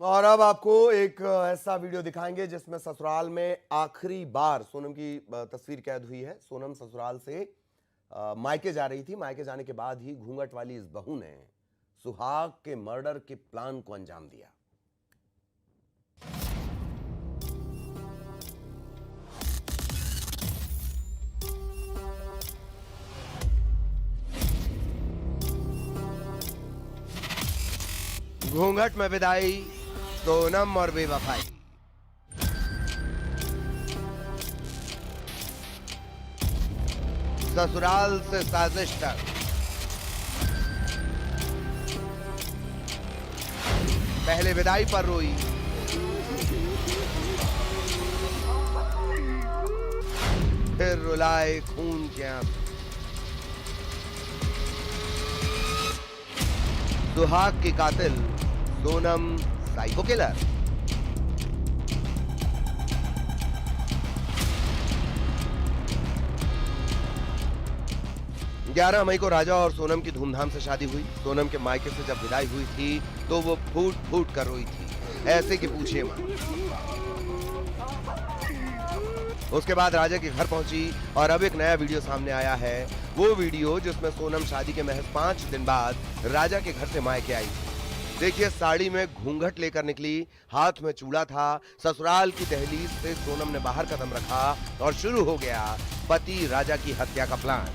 और अब आपको एक ऐसा वीडियो दिखाएंगे जिसमें ससुराल में आखिरी बार सोनम की तस्वीर कैद हुई है। सोनम ससुराल से मायके जा रही थी। मायके जाने के बाद ही घूंघट वाली इस बहू ने सुहाग के मर्डर के प्लान को अंजाम दिया। घूंघट में विदाई, सोनम और बेवफाई। ससुराल से साजिश तक। पहले विदाई पर रोई, फिर रुलाए खून के आंसू। सुहाग की कातिल सोनम साइको किलर। ग्यारह मई को राजा और सोनम की धूमधाम से शादी हुई। सोनम के मायके से जब विदाई हुई थी तो वो फूट फूट कर रोई थी, ऐसे कि पूछिए मत। उसके बाद राजा के घर पहुंची और अब एक नया वीडियो सामने आया है। वो वीडियो जिसमें सोनम शादी के महज 5 दिन बाद राजा के घर से मायके आई थी। देखिए, साड़ी में घूंघट लेकर निकली, हाथ में चूड़ा था। ससुराल की दहलीज से सोनम ने बाहर कदम रखा और शुरू हो गया पति राजा की हत्या का प्लान।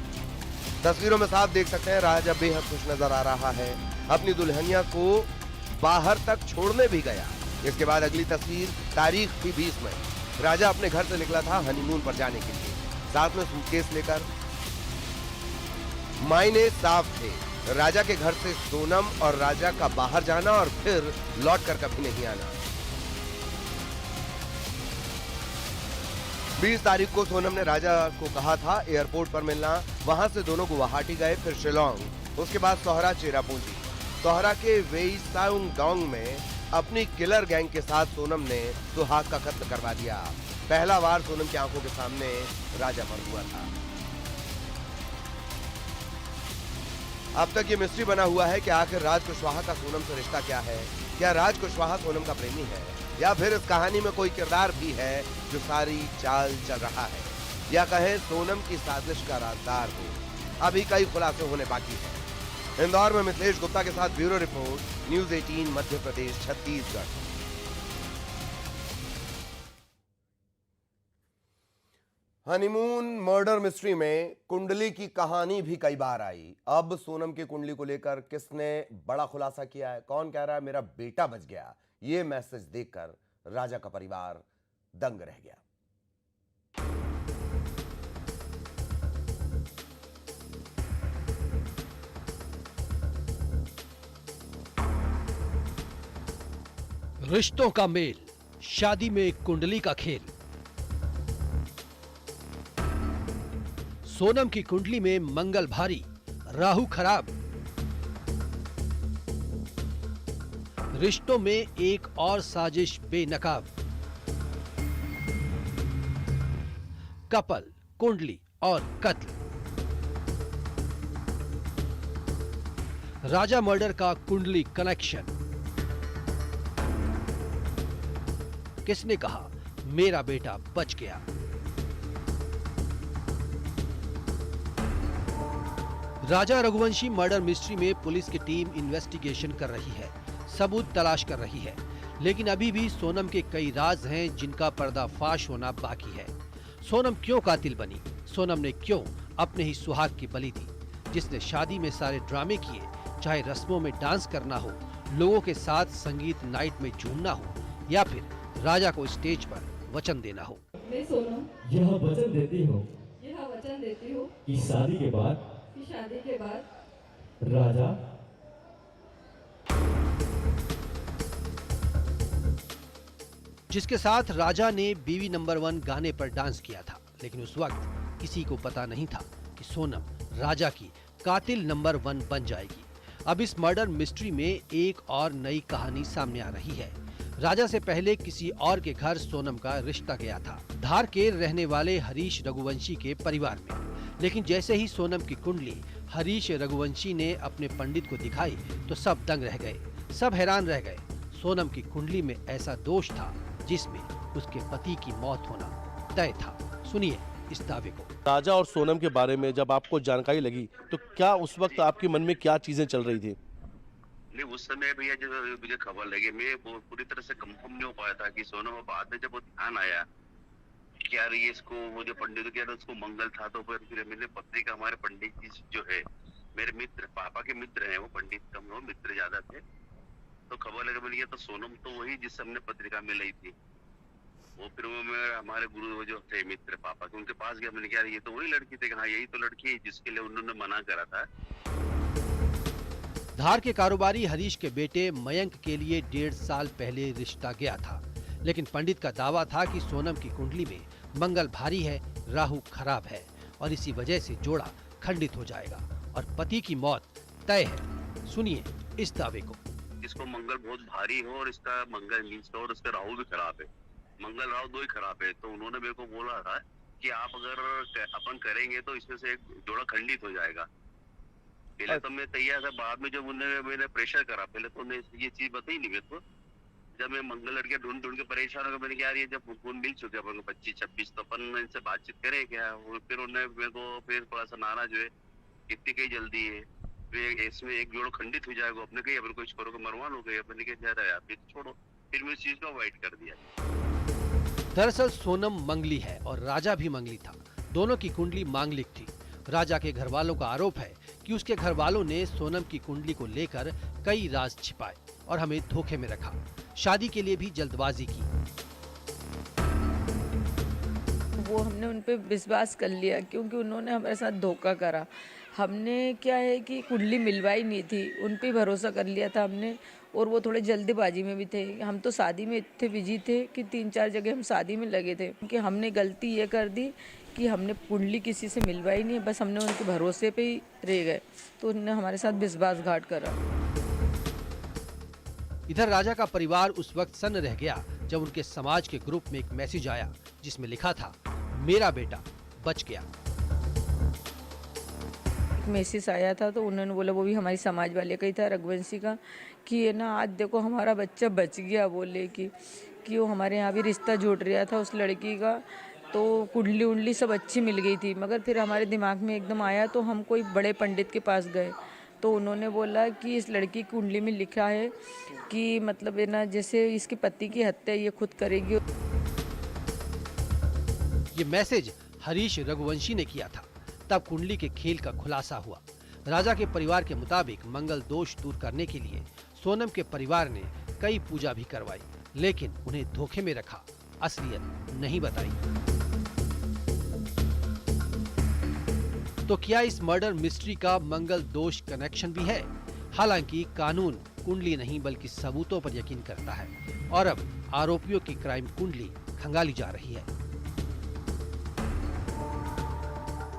तस्वीरों में साफ देख सकते हैं राजा बेहद खुश नजर आ रहा है। अपनी दुल्हनिया को बाहर तक छोड़ने भी गया। इसके बाद अगली तस्वीर, तारीख थी 20 मई। राजा अपने घर से निकला था हनीमून पर जाने के लिए, साथ में सूटकेस लेकर। मायने साफ थे, राजा के घर से सोनम और राजा का बाहर जाना और फिर लौटकर कभी नहीं आना। 20 तारीख को सोनम ने राजा को कहा था एयरपोर्ट पर मिलना। वहां से दोनों गुवाहाटी गए, फिर शिलोंग, उसके बाद सोहरा चेरापूंजी। सोहरा के वेईसांग गांव में अपनी किलर गैंग के साथ सोनम ने सुहाग का कत्ल करवा दिया। पहला वार सोनम की आंखों के सामने राजा पर हुआ था। अब तक ये मिस्ट्री बना हुआ है कि आखिर राज कुशवाहा का सोनम से रिश्ता क्या है। क्या राज कुशवाहा सोनम का प्रेमी है, या फिर इस कहानी में कोई किरदार भी है जो सारी चाल चल रहा है, या कहें सोनम की साजिश का राजदार हो। अभी कई खुलासे होने बाकी हैं। इंदौर में मिथिलेश गुप्ता के साथ bureau report, news 18 Madhya Pradesh Chhattisgarh. Honeymoon murder mystery में कुंडली की कहानी भी कई बार आई। अब सोनम की कुंडली को लेकर किसने बड़ा खुलासा किया है? कौन कह रहा है मेरा बेटा बच गया? ये मैसेज देखकर राजा का परिवार दंग रह गया। रिश्तों का मेल, शादी में कुंडली का खेल। सोनम की कुंडली में मंगल भारी, राहु खराब। रिश्तों में एक और साजिश बेनकाब। कपल, कुंडली और कत्ल। राजा मर्डर का कुंडली कनेक्शन। किसने कहा मेरा बेटा बच गया? राजा रघुवंशी मर्डर मिस्ट्री में पुलिस की टीम इन्वेस्टिगेशन कर रही है, सबूत तलाश कर रही है, लेकिन अभी भी सोनम के कई राज हैं जिनका पर्दाफाश होना बाकी है। सोनम क्यों कातिल बनी? सोनम ने क्यों अपने ही सुहाग की बलि दी, जिसने शादी में सारे ड्रामे किए, चाहे रस्मों में डांस करना हो, लोगों के साथ संगीत नाइट में झूमना हो, या फिर राजा को स्टेज पर वचन देना हो। मैं सोनम यह वचन देती हूँ कि शादी के बाद राजा जिसके साथ राजा ने बीवी नंबर 1 गाने पर डांस किया था, लेकिन उस वक्त किसी को पता नहीं था कि सोनम राजा की कातिल नंबर 1 बन जाएगी। अब इस मर्डर मिस्ट्री में एक और नई कहानी सामने आ रही है। राजा से पहले किसी और के घर सोनम का रिश्ता गया था, धार के रहने वाले हरीश रघुवंशी के परिवार में। लेकिन जैसे ही सोनम की कुंडली हरीश रघुवंशी ने अपने पंडित को दिखाई तो सब दंग रह गए, सब हैरान रह गए। सोनम की कुंडली में ऐसा दोष था जिसमें उसके पति की मौत होना तय था। सुनिए इस दावे को। राजा और सोनम के बारे में जब आपको जानकारी लगी तो क्या उस वक्त आपके मन में क्या चीजें चल रही थी? नहीं, उस समय भैया जब मुझे खबर लगी, मैं पूरी तरह से कंफर्म नहीं हो पाया था कि सोनम। बाद में जब वो ध्यान आया कि यार ये इसको, वो जो पंडित कह रहे उसको मंगल था, तो फिर मैंने पत्रिका, हमारे पंडित जी जो है मेरे मित्र, पापा के मित्र हैं, वो पंडित कम हो, मित्र ज्यादा थे, तो खबर लगा मैंने, तो सोनम तो वही जिस हमने पत्रिका में लाई थी। वो फिर वो मैं हमारे गुरु जो थे मित्र पापा के, उनके पास गया। मैंने कहा ये तो वही लड़की थी। हाँ यही तो लड़की है जिसके लिए उन्होंने मना करा था। धार के कारोबारी हरीश के बेटे मयंक के लिए 1.5 साल पहले रिश्ता गया था, लेकिन पंडित का दावा था कि सोनम की कुंडली में मंगल भारी है, राहु खराब है और इसी वजह से जोड़ा खंडित हो जाएगा और पति की मौत तय है। सुनिए इस दावे को। इसको मंगल बहुत भारी हो और इसका मंगल नीच का और इसका राहु भी खराब है, मंगल राहु दो ही खराब है। तो उन्होंने मेरे को बोला था कि आप अगर अपन करेंगे तो इसमें से एक जोड़ा खंडित हो जाएगा। पहले तो मैं तैयार था, बाद में जब मैंने प्रेशर करा, पहले तो उन्हें ये चीज बताई नहीं मेरे को। जब मैं मंगल लड़के ढूंढ के परेशान हो गया, मैंने कहा यार ये जब फोन मिल चुके अपन को 25-26, तो अपन इनसे बातचीत करें क्या। फिर उन्होंने मेरे को फिर थोड़ा सा नाराज हुए, इतनी कहीं जल्दी है, इसमें एक जोड़ा खंडित हो जाएगा, अपने कहीं अपन कुछ करोगे मरवा लोगे। अपने कहा ज्यादा यार फिर छोड़ो, फिर मैं इस चीज को अवॉइड कर दिया। दरअसल सोनम मंगली है और राजा भी मंगली था। दोनों की कुंडली मांगलिक थी। राजा के घर वालों का आरोप है कि उसके घर वालों ने सोनम की कुंडली को लेकर कई राज छिपाए और हमें धोखे में रखा। शादी के लिए भी जल्दबाजी की। वो हमने उन पे विश्वास कर लिया क्योंकि उन्होंने हमारे साथ धोखा करा। हमने क्या है कि कुंडली मिलवाई नहीं थी, उन पे भरोसा कर लिया था हमने। और वो थोड़े जल्दबाजी में भी थे। हम तो शादी में इतने बिजी थे कि 3-4 जगह हम शादी में लगे थे कि हमने गलती ये कर दी कि हमने कुंडली किसी से मिलवाई नहीं, बस हमने उनके भरोसे पे ही रह गए। तो उन्होंने हमारे साथ विश्वासघात करा। इधर राजा का परिवार उस वक्त सन्न रह गया जब उनके समाज के ग्रुप में एक मैसेज आया जिसमें लिखा था, मेरा बेटा बच गया। मैसेज आया था तो उन्होंने बोला, वो भी हमारी समाज वाले का ही था, रघुवंशी का, कि ये ना आज देखो हमारा बच्चा बच गया। बोले कि वो हमारे यहाँ भी रिश्ता जुड़ रहा था उस लड़की का, तो कुंडली उंडली सब अच्छी मिल गई थी। मगर फिर हमारे दिमाग में एकदम आया तो हम कोई बड़े पंडित के पास गए तो उन्होंने बोला कि इस लड़की की कुंडली में लिखा है कि मतलब है ना, जैसे इसके पति की हत्या ये खुद करेगी। ये मैसेज हरीश रघुवंशी ने किया था। तब कुंडली के खेल का खुलासा हुआ। राजा के परिवार के मुताबिक मंगल दोष दूर करने के लिए सोनम के परिवार ने कई पूजा भी करवाई, लेकिन उन्हें धोखे में रखा, असलियत नहीं बताई। तो क्या इस मर्डर मिस्ट्री का मंगल दोष कनेक्शन भी है? हालांकि कानून कुंडली नहीं बल्कि सबूतों पर यकीन करता है और अब आरोपियों की क्राइम कुंडली खंगाली जा रही है।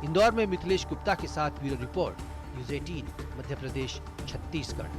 इंदौर में मिथिलेश गुप्ता के साथ bureau report, news 18 Madhya Pradesh, Chhattisgarh.